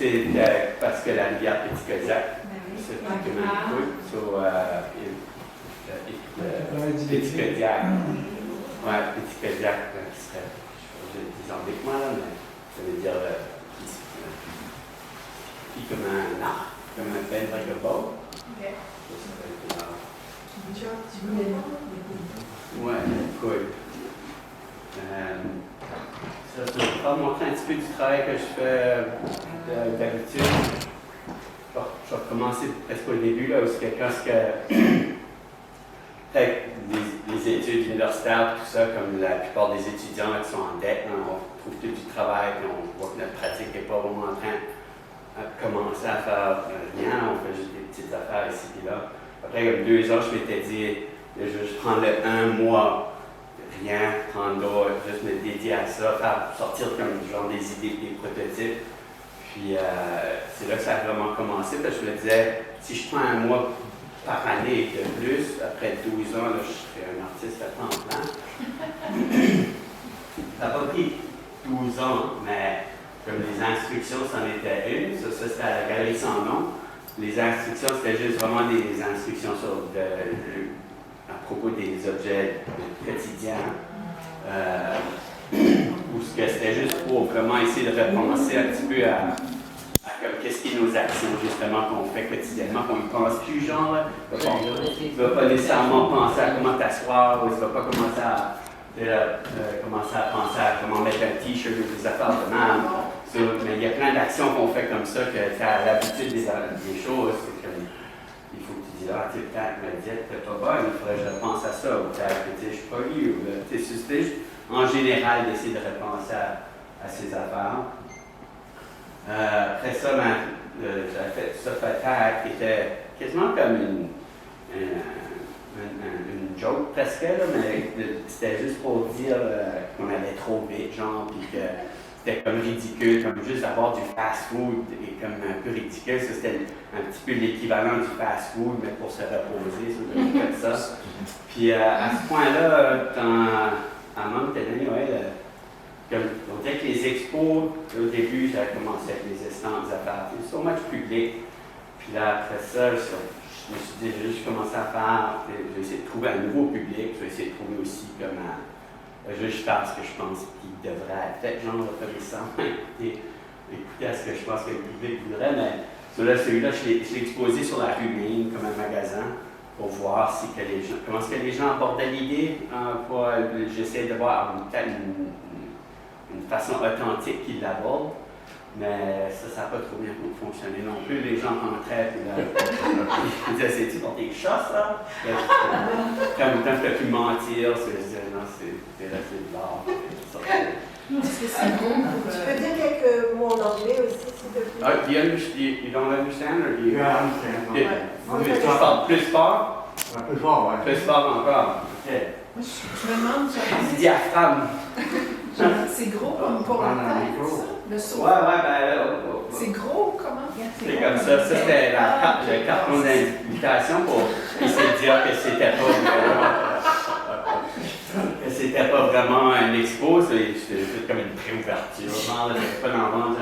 c'est parce que la rivière Petit-Kodiak, c'est pratiquement une Petit-Kodiak. Ouais, Petit-Kodiak, qui serait, je dis avec moi, là, mais ça veut dire qui comme un arc, comme un pen like a bow. Ok. Ouais, cool. Ça, je vais vous montrer un petit peu du travail que je fais d'habitude. Je vais recommencer presque au début, là, où c'est quelqu'un que les études universitaires, tout ça, comme la plupart des étudiants qui sont en dette, on trouve tout du travail, puis on voit que notre pratique n'est pas vraiment en train de commencer à faire rien, on fait juste des petites affaires ici et là. Après, comme 2 ans, je m'étais dit, je prendrais 1 mois, rien, prendre juste me dédier à ça, faire sortir comme genre des idées, des prototypes. Puis c'est là que ça a vraiment commencé, parce que je me disais, si je prends 1 mois par année de plus, après 12 ans, là, je serais un artiste à temps plein. Ça n'a pas pris 12 ans, mais comme les instructions, c'en était une. Ça c'était à la Galerie Sans Nom. Les instructions, c'était juste vraiment des instructions à propos des objets quotidiens. Ou c'était juste pour vraiment essayer de repenser un petit peu à qu'est-ce qui est nos actions, justement, qu'on fait quotidiennement, qu'on ne pense plus, genre, tu ne vas pas nécessairement penser à comment t'asseoir, ou tu ne vas pas commencer à penser à comment mettre un t-shirt ou des affaires de même. Mais il y a plein d'actions qu'on fait comme ça, que tu as l'habitude des choses. Comme, il faut que tu dises, peut-être ma diète n'est pas bonne, il faudrait que je repense à ça, ou peut-être que je suis poli, ou c'est en général d'essayer de repenser à ces affaires. Après ça, j'avais fait ça peut-être qui était quasiment comme une joke presque, là, mais c'était juste pour dire qu'on allait trop vite, genre, puis que c'était comme ridicule, comme juste avoir du fast-food et comme un peu ridicule. Ça, c'était un petit peu l'équivalent du fast-food, mais pour se reposer, ça. Puis à ce point-là, à Montaigne, on dirait que les expos, au début, j'avais commencé avec les estampes, des affaires, so much public. Puis là, après ça, je me suis dit, je commençais à faire, je vais essayer de trouver un nouveau public, je vais essayer de trouver aussi comment, juste faire ce que je pense qu'il devrait être fait, genre reconnaissant, écouter à ce que je pense que le public voudrait, mais celui-là, je l'ai exposé sur la rue Maine comme un magasin pour voir comment est-ce que les gens abordaient l'idée. J'essayais de voir peut-être une façon authentique qu'ils l'abordent, mais ça n'a pas trop bien fonctionné non plus. Les gens rentraient, puis là, ils disaient, c'est-tu pour tes chats, ça? Quand tu as pu mentir, je disais, non, c'est de l'art. Est-ce que c'est bon? Tu peux dire quelques mots en anglais aussi, s'il te plaît? You don't understand, or do you? Yeah, I understand. Tu parles plus fort? Plus fort, ouais. Plus fort encore. OK. Je me demande, Du diaphragme. c'est gros comme pour la tête, ça? Le saut? C'est gros, comment? C'est comme ça. Ça, c'était le carton d'invitation pour essayer de dire que c'était pas vraiment un expo, c'était juste comme une préouverture. J'avais pas d'en vendre,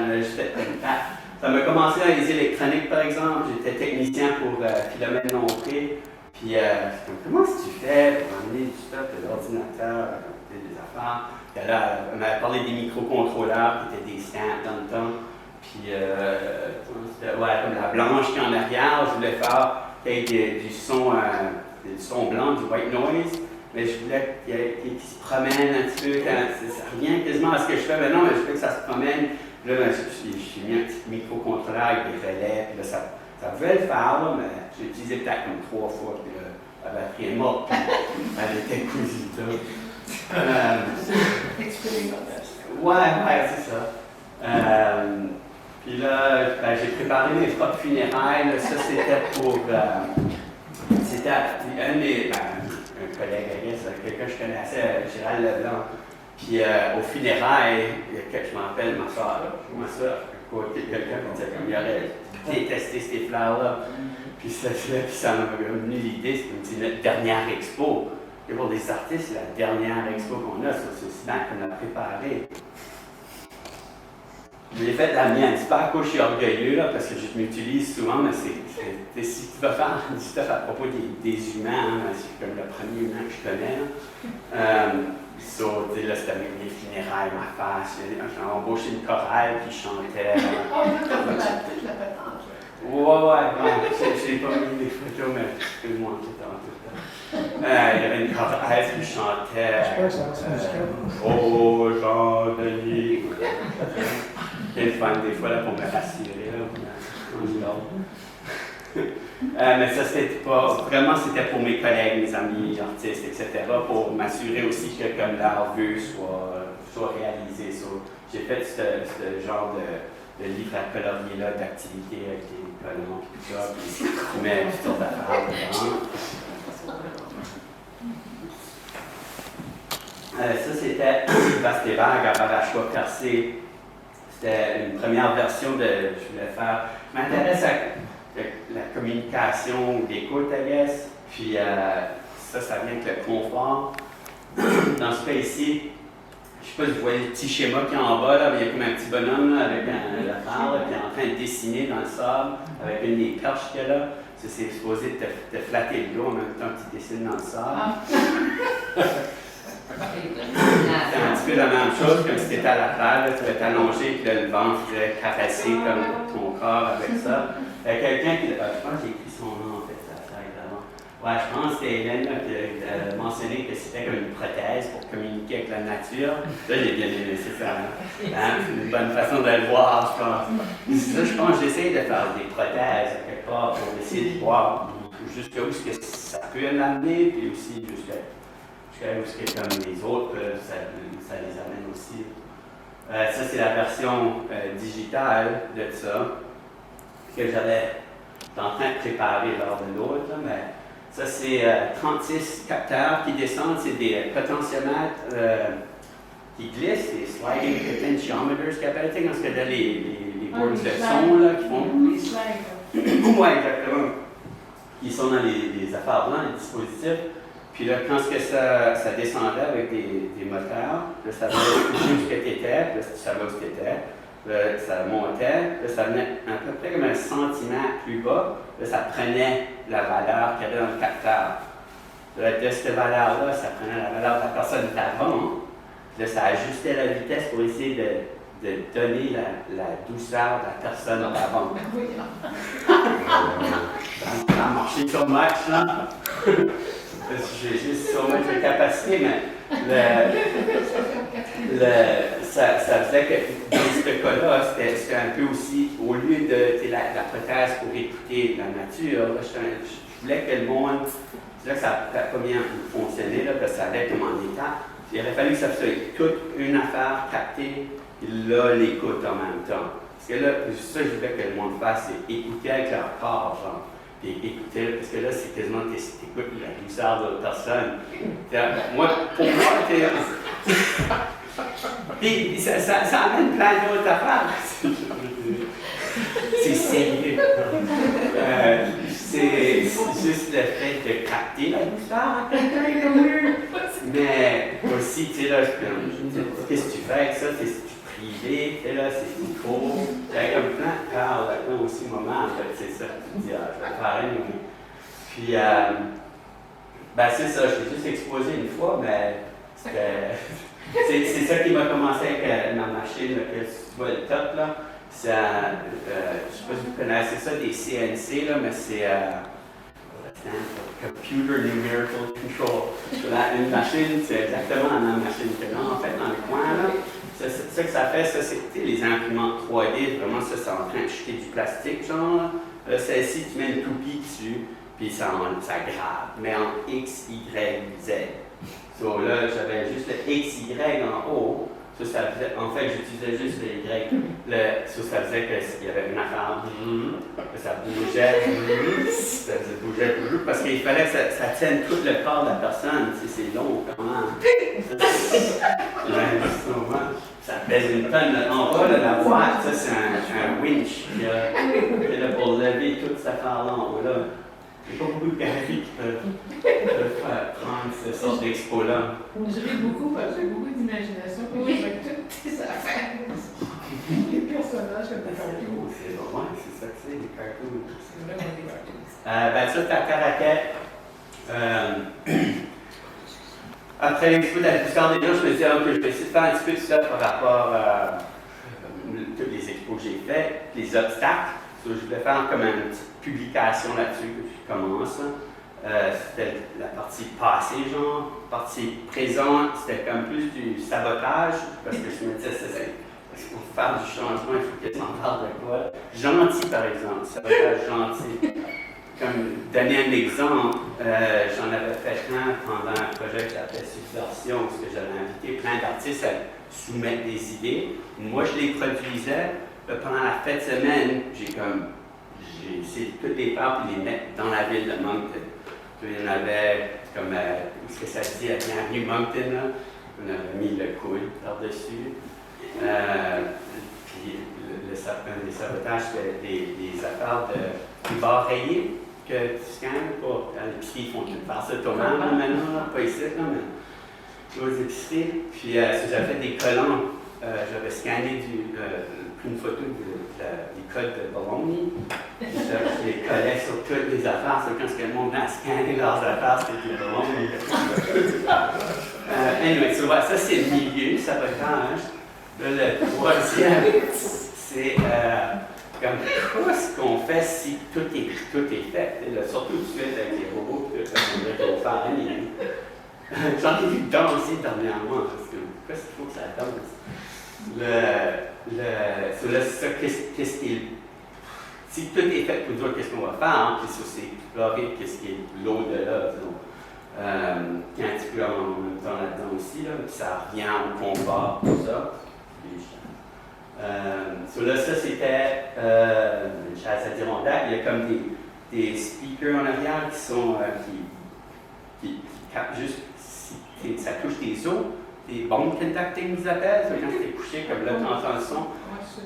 ça m'a commencé dans les électroniques, par exemple. J'étais technicien pour Philomène Lompré. Puis, comment est-ce que tu fais pour amener du stuff de l'ordinateur, des affaires? Puis là, on m'avait parlé des microcontrôleurs qui étaient des stands dans le temps. Puis, comme la blanche qui est en arrière, je voulais faire du son blanc, du white noise. Mais je voulais qu'il se promène un petit peu. Ça revient quasiment à ce que je fais maintenant, mais je veux que ça se promène. Là, j'ai mis un petit microcontrôleur avec des relais. Puis là, ça pouvait le faire, là, mais j'ai utilisé peut-être comme 3 fois. Puis là, la batterie est morte. Elle était cousue. Ouais, c'est ça. Puis là, j'ai préparé mes propres funérailles. Là, ça, c'était pour. C'était un collègue, quelqu'un que je connaissais, Gérald Leblanc. Puis aux funérailles, je me rappelle ma soeur, à côté de quelqu'un qui disait comme il aurait détesté ces fleurs-là. Puis ça m'a venu l'idée, c'est notre dernière expo. Et pour des artistes, c'est la dernière expo qu'on a, c'est aussi bien qu'on a préparé. J'ai fait la mienne. C'est pas à cause que je suis orgueilleux, là, parce que je m'utilise souvent, mais si tu vas faire du stuff à propos des humains, hein, c'est comme le premier humain que je connais. Là, là c'était mes funérailles, ma face. J'ai embauché une chorale, puis je chantais. Oh, là, t'as fait la patente. Ouais, j'ai pas mis des photos, mais je peux le montrer tantôt. Il y avait une chorale, puis je chantais. Oh, Jean-Denis. C'était fun des fois là, pour me rassurer. Mais ça, c'était pas. Vraiment, c'était pour mes collègues, mes amis, artistes, etc., pour m'assurer aussi que comme leur vœu soit réalisé. J'ai fait ce genre de livre à colorier-là, d'activités avec les colons et tout ça, puis je mets toutes sortes d'affaires dedans. Ça, c'était Vaste et vague à Barachois percé. C'était une première version de. Je voulais faire. Je m'intéresse à la communication ou l'écoute, I guess. Puis ça vient avec le confort. Dans ce cas ici, je ne sais pas si vous voyez le petit schéma qui est en bas, là, mais il y a comme un petit bonhomme là, avec l'affaire, qui est en train de dessiner dans le sable, avec une des perches qu'il y a là. Ça, c'est supposé te flatter le dos en même temps que tu dessines dans le sable. C'est un petit peu la même chose, comme si tu étais à la plage, là, tu vas t'allonger, puis le vent faisait caresser comme ton corps avec ça. Il y a quelqu'un qui. Je pense que j'ai écrit son nom en fait, ça évidemment. Ouais, je pense que c'était Hélène qui a mentionné que c'était comme une prothèse pour communiquer avec la nature. Là, j'ai bien aimé, c'est ça. Hein? C'est une bonne façon de le voir, je pense. Ça, je pense que j'essaie de faire des prothèses quelque part pour essayer de voir jusqu'où est-ce que ça peut l'amener, puis aussi jusqu'à où est-ce que comme les autres, ça les amène aussi. Ça, c'est la version digitale de ça, que j'étais en train de préparer lors de l'autre, mais ça, c'est 36 capteurs qui descendent, c'est des potentiomètres qui glissent, des sliding potentiometers, ce qu'ils appellent, tu sais, quand il y a les boards de son là, qui font. Les slides. Oui, exactement. Qui sont dans les affaires blancs, les dispositifs. Puis là, quand ça descendait avec des moteurs, là, ça venait où tu étais, là, tu savais où tu étais, là, ça montait, là, ça venait à peu près comme 1 centimètre plus bas, là, ça prenait la valeur qu'il y avait dans le capteur. Là, de cette valeur-là, ça prenait la valeur de la personne d'avant, là, ça ajustait la vitesse pour essayer de donner la douceur de la personne d'avant. Ça a marché sur Max, là. J'ai juste sûrement de capacité, mais ça faisait que dans ce cas-là, c'était un peu aussi, au lieu de la prothèse pour écouter la nature, là, je voulais que le monde, c'est là que ça n'a pas bien fonctionné, là, parce que ça allait comme en état. Il aurait fallu que ça soit toute une affaire captée, et là, l'écoute en même temps. Parce que là, ça, je voulais que le monde fasse, c'est écouter avec leur corps, genre. Puis écouter, parce que là, c'est quasiment que tu écoutes la douceur de l'autre personne. Pour moi, puis ça amène plein d'autres affaires. C'est sérieux. C'est juste le fait de capter la douceur à quelqu'un comme lui. Mais aussi, tu sais, là, qu'est-ce que tu fais avec ça? C'est privé, tu sais, là, c'est micro. J'avais comme plein de peurs là-dedans aussi, moment, en fait, c'est ça. Tu dis, je vais faire une. Puis, c'est ça, je l'ai juste exposé une fois, mais c'est ça qui m'a commencé avec ma machine, là, que tu vois le top, là. Je ne sais pas si vous connaissez ça, des CNC, là, mais c'est Computer Numerical Control. Une machine, c'est exactement la même machine que là, en fait, dans le coin, là. Ça que ça fait, ça, c'est les imprimantes 3D, vraiment, ça, c'est en train de jeter du plastique, genre. Celle-ci, tu mets une toupie dessus, puis ça grave, mais en X, Y, Z. So là, j'avais juste le X, Y en haut. Ça faisait, en fait, j'utilisais juste le Y. Ça faisait qu'il y avait une affaire, ça bougeait, ça bougeait toujours, parce qu'il fallait que ça tienne tout le corps de la personne. C'est long, comment? Ça pèse une tonne. En bas, là, la boîte, ça, c'est un winch. Qui est là pour lever toute cette affaire-là en haut. Là. Il n'y a pas beaucoup de galeries qui peuvent prendre cette sorte d'expo-là. Je ris beaucoup parce que j'ai beaucoup d'imagination avec toutes tes affaires. Les personnages comme des cartoons. C'est vrai, c'est ça que c'est, les cartoons. C'est vraiment des cartoons. Ça, c'est à Caraquet. Après l'expo de la plupart des gens, je me disais, ok, je vais essayer de faire un petit peu de ça par rapport à toutes les expos que j'ai faites, les obstacles. So, je voulais faire comme une petite publication là-dessus que je commence. C'était la partie passée, genre. Partie présente, c'était comme plus du sabotage, parce que je me disais, pour faire du changement, il faut que tu en parles de quoi. Gentil, par exemple, sabotage gentil. Comme donner un exemple, j'en avais fait un pendant un projet qui s'appelait Subversion, parce que j'avais invité plein d'artistes à soumettre des idées. Moi, je les produisais. Pendant la fête de semaine, j'ai essayé de toutes les faire et les mettre dans la ville de Moncton. Puis, il y en avait, comme, où est-ce que ça dit, à Bienvenue Moncton, là. On avait mis le coude par-dessus. Puis, un des sabotages, c'était des affaires de bars rayés que tu scannes pour. À l'épicerie, ils font tout faire ça totalement maintenant, là, pas ici, là, mais aux épiceries. Puis, j'avais fait des collants. J'avais scanné pris une photo des codes de Bologna. Je les collais sur toutes les affaires. C'est quand le monde a scanné leurs affaires, c'était du Bologna. Anyway, tu vois, ça c'est le milieu, sabotage. Là, le troisième, c'est comme qu'est-ce qu'on fait si tout est fait. Là, surtout tout de suite avec les robots, on va faire rien. J'en ai vu danser dernièrement, parce que qu'est-ce qu'il faut que ça danse? Qu'est-ce qui est. Si tout est fait pour dire qu'est-ce qu'on va faire, hein, puis ça, c'est explorer qu'est-ce qui est l'au-delà, disons. Il y a un petit peu en même temps là-dedans aussi, là, puis ça revient au confort, tout ça. Ça, c'était une chaise adirondacke. Il y a comme des speakers en arrière qui sont. qui captent juste si ça touche tes os. Des bone conducting, ils appellent. Quand tu es couché, comme là, tu entends le son.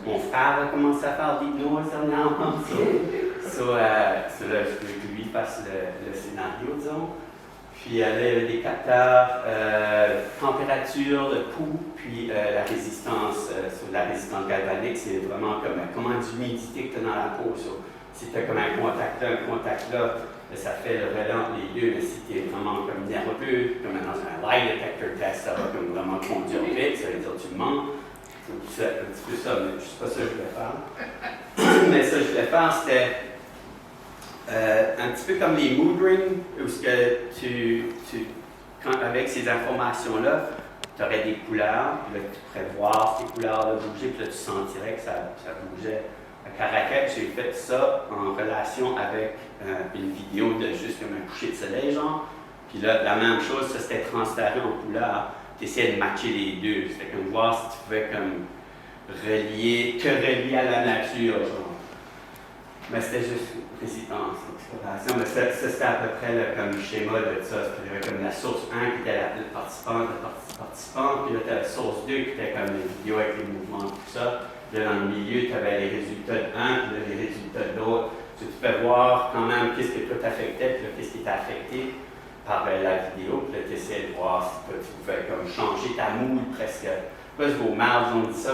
Mon frère a commencé à faire l'hypnose dernièrement. Là, je veux que lui fasse le scénario, disons. Puis, il y avait des capteurs, température, le pouls, puis la résistance. Sur la résistance galvanique, c'est vraiment comme comment d'humidité que tu as dans la peau. Si tu as comme un contact là, ça fait le relais entre les deux, mais si tu es vraiment comme nerveux, comme dans un lie detector test, ça va comme vraiment conduire vite, ça veut dire tu mens. C'est un petit peu ça, mais c'est pas ça que je voulais faire. Mais ça que je voulais faire, c'était un petit peu comme les mood rings, où ce que avec ces informations-là, tu aurais des couleurs, puis là tu pourrais voir ces couleurs-là bouger, puis là tu sentirais que ça bougeait. À Caraquet, j'ai fait ça en relation avec une vidéo de juste comme un coucher de soleil, genre. Puis là, la même chose, ça c'était transparent en couleur. Tu essayais de matcher les deux. C'était comme voir si tu pouvais comme te relier à la nature, genre. Mais c'était juste une résistance, exploration. Mais ça c'était à peu près comme le schéma de ça. Il y avait comme la source 1 qui était le participant, puis là tu as la source 2 qui était comme les vidéos avec les mouvements, tout ça. Puis là, dans le milieu, tu avais les résultats de un, puis là, les résultats de l'autre. Tu peux voir quand même qu'est-ce que toi t'affectait, puis là, qu'est-ce qui t'a affecté par la vidéo, puis là, tu essayais de voir si toi, tu pouvais comme changer ta moule presque. Parce que vos mères vous ont dit ça,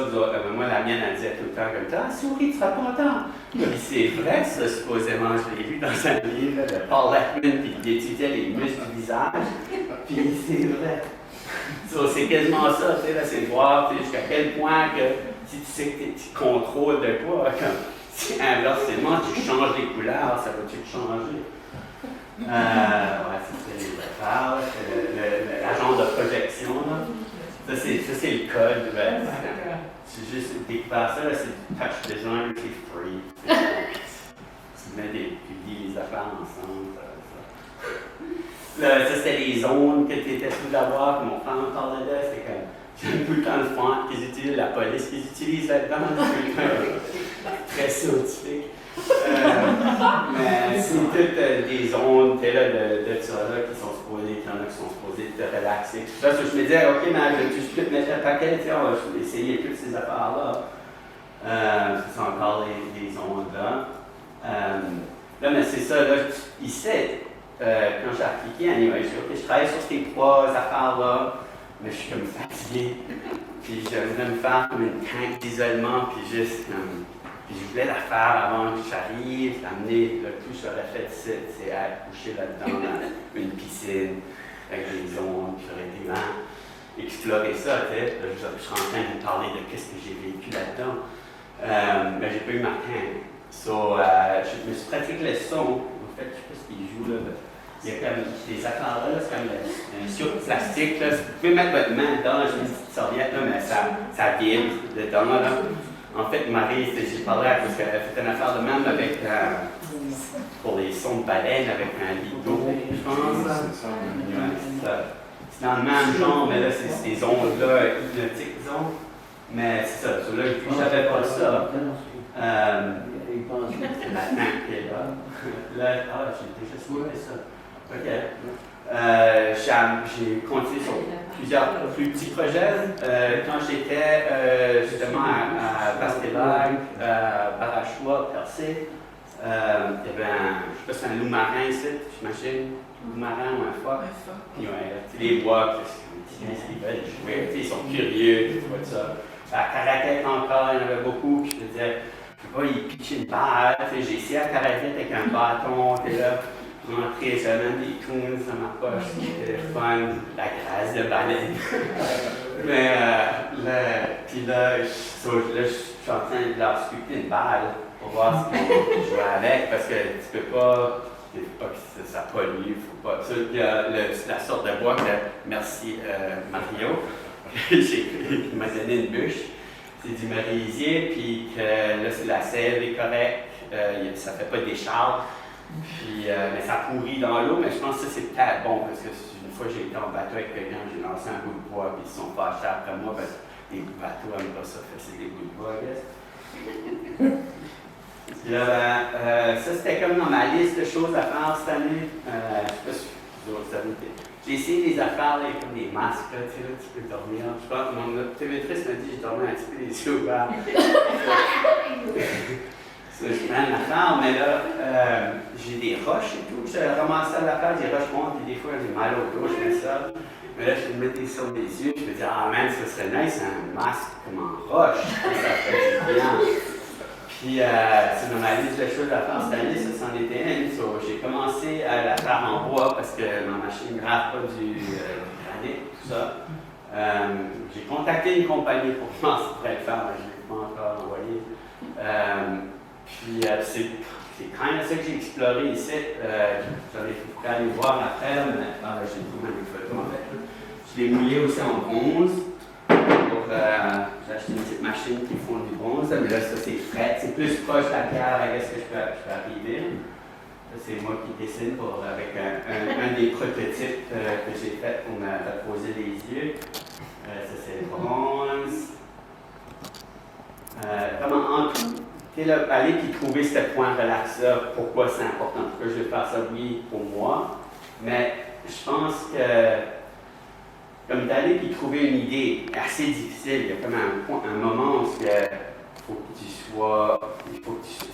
moi, la mienne, elle disait tout le temps comme ça, ah, souris, tu seras content. Puis c'est vrai, ça, supposément, je l'ai lu dans un livre de Paul Ekman, puis il étudiait les muscles du visage, puis c'est vrai. C'est quasiment ça, tu sais, là, c'est de voir jusqu'à quel point que si tu sais que tu contrôles de quoi, si inversement tu changes les couleurs, ça va-tu te changer? Ouais, c'était les affaires, la genre de projection, là. Ça, c'est le code. C'est juste découvert ça, c'est du touch design, c'est free. Tu mets tu lis les affaires ensemble. Ça, c'était les zones que tu étais supposé avoir, que mon frère me parlait de, c'était comme. J'aime tout le temps le fond qu'ils utilisent, la police qu'ils utilisent là-dedans, très scientifique. Mais c'est toutes des zones là, de ça là, qui sont supposées, qu'il y en a qui sont supposées te relaxer. Là, je me disais, ok, mais je vais juste mettre un paquet, on va essayer toutes ces affaires-là. C'est encore les zones-là. Là, mais c'est ça, là, ici, quand j'ai appliqué, anyway, je travaille sur ces trois affaires-là. mais je suis comme fatigué. Puis j'aimerais me faire comme une crainte d'isolement, puis juste comme. Puis je voulais la faire avant que j'arrive, l'amener, le tout j'aurais fait c'est être couché là-dedans, dans une piscine, avec des ondes, puis j'aurais été vraiment explorer ça, tu sais. Je suis en train de vous parler de qu'est-ce que j'ai vécu là-dedans. Mais j'ai pas eu ma crainte. Je me suis pratiqué le son. En fait, je sais pas ce qu'il joue là. Il y a comme des accords là, c'est comme un sur plastique. Là. Vous pouvez mettre votre main dedans, j'ai une petite serviette là, mais ça vibre dedans là. En fait, Marie, j'ai parlé parce qu'elle fait une affaire de même avec pour les sons de baleine avec un lit d'eau, je pense. C'est dans le même genre, mais là, c'est ces ondes-là hypnotiques, disons. Mais c'est ça, là, puis j'avais pas ça. C'est maintenant qui est là. Là, j'ai déjà souhaité ça. OK. J'ai continué sur plusieurs plus petits projets. Quand j'étais justement à Bastélac, Barachois, Percé, il y avait je sais pas si c'est un loup marin ici, j'imagine. Loup marin ou un phoque. Puis les bois, ils veulent jouer, ils sont curieux, tu vois ça. À Caraquette encore, il y en avait beaucoup, puis je me disais, je sais pas, ils pitchaient une balle, j'ai essayé à Caraquette avec un bâton, puis là, rentré, j'avais même des toons dans ma poche, c'était fun, la graisse de baleine. Mais puis là, je suis en train de leur sculpter une balle pour voir si on peut jouer avec, parce que tu peux pas que ça pollue, faut pas. Il y a la sorte de bois que, merci Mario, il m'a donné une bûche, c'est du merisier, puis que là, la sève est correcte, ça fait pas d'écharpe. Puis, mais ça pourrit dans l'eau, mais je pense que ça c'est peut-être bon, parce que une fois j'ai été en bateau avec quelqu'un, j'ai lancé un bout de bois, puis ils se sont fâchés après moi, parce que les bateaux n'aiment pas ça, c'est des bouts de bois, I guess. Puis là, ça c'était comme dans ma liste de choses à faire cette année. Je sais pas si vous autres savez. J'ai essayé des affaires, là, comme des masques, là, tu peux dormir. Je pense que mon optométriste m'a dit que je dormais un petit peu les yeux ouverts. Je prends une affaire, mais là, j'ai des roches et tout. Je ramasse à l'affaire, des roches montent, et des fois j'ai mal au dos, je fais ça. Mais là, je me mettais sur mes yeux, je me dis, ah man, ça serait nice, un masque comme en roche. Ça fait du bien. Puis, c'est dans ma liste de choses à faire cette année, ça c'en était une. J'ai commencé à la faire en bois parce que ma machine ne grave pas du granit, tout ça. J'ai contacté une compagnie pour voir si je pourrais le faire, mais je ne l'ai pas encore envoyé. Puis c'est quand même ça que j'ai exploré ici. J'en ai fait aller voir après, mais j'ai trouvé des photos en fait. Je l'ai mouillé aussi en bronze. J'ai acheté une petite machine qui fond du bronze, mais là ça c'est frais. C'est plus proche de la pierre avec ce que je peux arriver. Ça, c'est moi qui dessine avec un des prototypes que j'ai fait pour me reposer les yeux. Ça c'est le bronze. En tout, aller puis trouver ce point relax-là, pourquoi c'est important, pourquoi je vais faire ça, oui, pour moi, mais je pense que, comme d'aller puis trouver une idée assez difficile, il y a comme un moment où il faut que tu sois,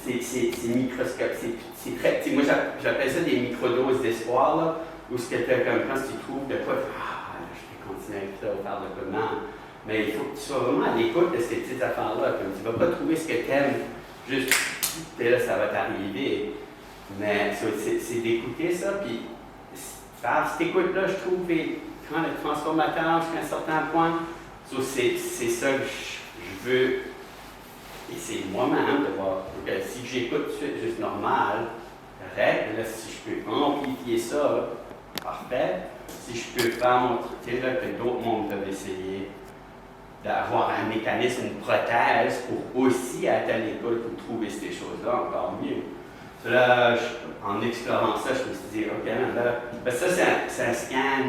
c'est microscopique, c'est très, moi j'appelle ça des microdoses d'espoir, là, où ce que tu as comme quand tu trouves de quoi, je vais continuer avec ça, faire de comment. Mais il faut que tu sois vraiment à l'écoute de ces petites affaires-là. Comme tu ne vas pas trouver ce que tu aimes, juste, et là, ça va t'arriver. Mais c'est d'écouter ça, puis faire cette écoute-là, je trouve, quand le transformateur jusqu'à un certain point, c'est ça que je veux essayer moi-même de voir. Donc, si j'écoute juste normal, correct, là, si je peux amplifier ça, parfait. Si je peux faire montrer là, que d'autres mondes peuvent essayer d'avoir un mécanisme, une prothèse pour aussi être à l'écoute pour trouver ces choses-là encore mieux. Là, en explorant ça, je me suis dit, OK, là, ça c'est un scan.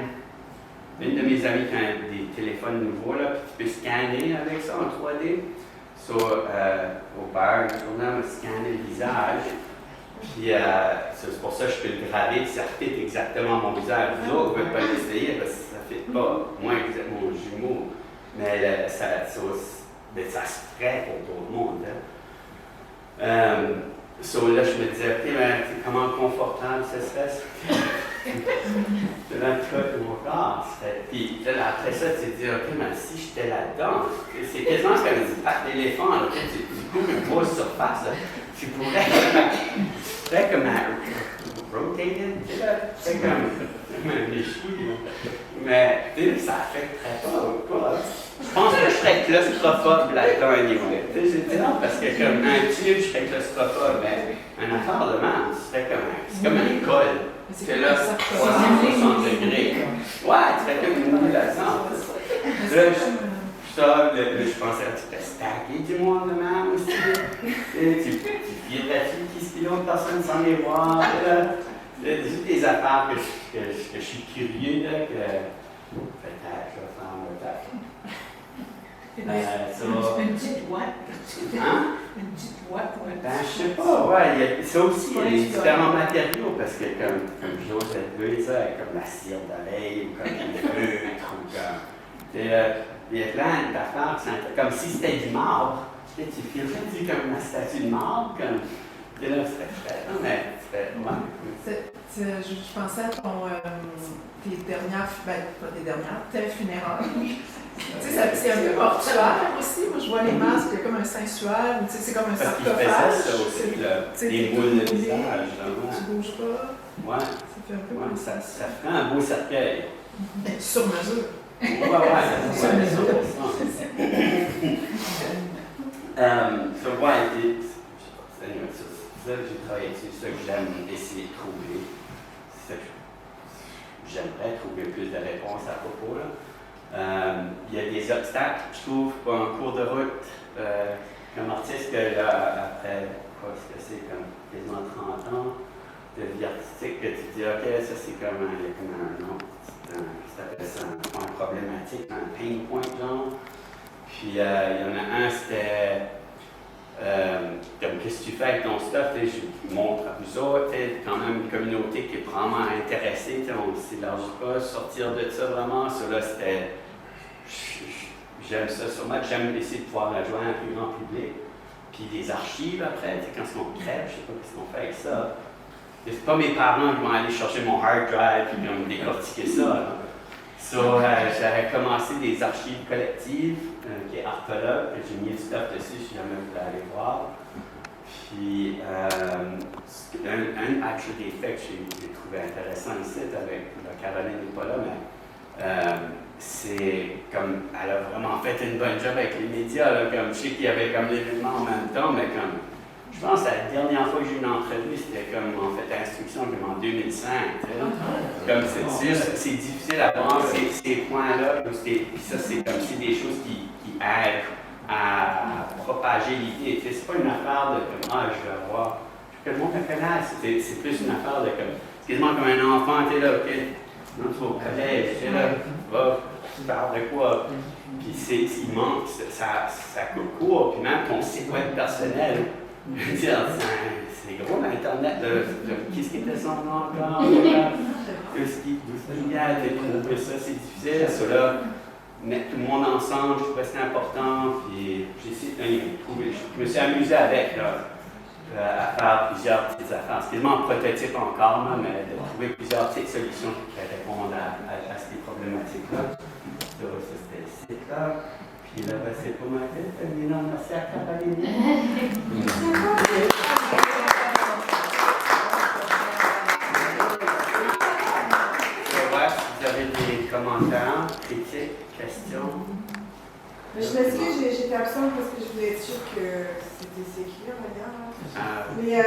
Une de mes amies qui a des téléphones nouveaux, là, puis tu peux scanner avec ça en 3D. Au bar, on a scanné le visage. Puis c'est pour ça que je peux le graver, puis ça fit exactement mon visage. Les autres ne veulent pas l'essayer parce que ça ne fit pas. Moi, mon jumeau. Mais ça se ferait pour tout le monde. Hein. So là, je me disais, OK, mais comment confortable ce serait? De l'entrée de mon corps. Puis là, après ça, tu te dis, OK, mais si j'étais là-dedans, c'est quasiment comme une patte d'éléphant, là, tu couvres une grosse surface, là, tu pourrais comme un rotated, tu sais, comme des chouilles. Mais tu sais, ça affecterait pas. Je pense que je serais claustrophobe là-dedans anyway. Tu sais, j'ai dit non, parce que comme un tube, je serais claustrophobe, mais une affaire de même, c'est comme une école. C'est là, 360 degrés. Ouais, tu fais comme une moule là-dedans. Là, je pensais que tu fais stacker du monde de même aussi. Tu vivrais-tu qui se l'autre personne sans les voir. C'est juste des affaires que je suis curieux, là, que peut-être je vais faire un tac. Une petite boîte. Hein? Une petite boîte ou un Ben, je sais pas, ouais, ça aussi, il y a des différents matériaux, parce que comme j'ose dire, ça, comme la cire d'abeille, ou comme une feutre, ou comme. Il y a plein d'affaires, comme si c'était du marbre. Tu filtrais comme une statue de marbre, comme. Et là, c'était non, mais c'était ouais. Je pensais à tes dernières, pas tes dernières, tes funérailles. Tu sais, c'est un peu mortuaire aussi. Moi, je vois les masques comme un sensuel, tu sais, c'est comme un sarcophage. Parce qu'il faisait ça aussi, des boules de visage. Tu bouges pas. Ouais. Ça fait un peu comme ça fait un beau cercueil. Sur mesure. Ouais, sur mesure. Ça, j'ai travaillé dessus, c'est ça que j'aime essayer de trouver. J'aimerais trouver plus de réponses à propos. Il y a des obstacles, je trouve, pour un cours de route. Comme artiste, là, après, quoi, c'est comme quasiment 30 ans de vie artistique, que tu dis, OK, ça c'est comme un nom, ça s'appelle ça un point problématique, un pain point, genre. Puis il y en a un, c'était. Comme qu'est-ce que tu fais avec ton stuff, je montre à vous autres, quand même une communauté qui est vraiment intéressée, on ne s'élargit pas, sortir de ça vraiment, ça là c'était, j'aime ça sûrement, j'aime essayer de pouvoir rejoindre un plus grand public, puis des archives après, quand on crève, je ne sais pas ce qu'on fait avec ça, c'est pas mes parents qui vont aller chercher mon hard drive et qui vont me décortiquer ça. J'avais commencé des archives collectives, qui est Artologue, que j'ai mis du stuff dessus, si jamais vous voulez aller voir. Puis, un actually des faits que j'ai trouvé intéressant ici, avec Caroline n'est pas là, mais c'est comme, elle a vraiment fait une bonne job avec les médias, là, comme, je sais qu'il y avait comme l'événement en même temps, mais comme, je pense que la dernière fois que j'ai eu une entrevue, c'était comme en fait instruction comme en 2005. Comme c'est difficile à prendre ces points-là, puis ça c'est comme si des choses qui aident à propager l'idée. C'est pas une affaire de comme je vais voir. Que le monde me connaisse, c'est plus une affaire de comme. C'est quasiment comme un enfant, tu es là, ok, non, tu vas au collège, tu es là, va, tu parles de quoi? Puis il manque, ça coupe court, puis même ton site web personnel. C'est gros l'Internet, qu'est-ce qui était son nom encore? Qu'est-ce qui y a de trouver ça, c'est difficile. Ça là, mettre tout le monde ensemble, je trouvais que c'était important. Puis j'ai essayé de trouver, je me suis amusé avec, là, à faire plusieurs petites affaires. C'est quasiment un prototype encore, là, mais de trouver plusieurs petites solutions qui répondent à ces problématiques-là. Ça, c'était le site-là. Puis là, c'est pour ma tête. Non, merci à Caroline. Si vous avez des commentaires, critiques, questions. Je m'excuse, j'étais absente parce que je voulais être sûre que c'était écrit, on va dire. Mais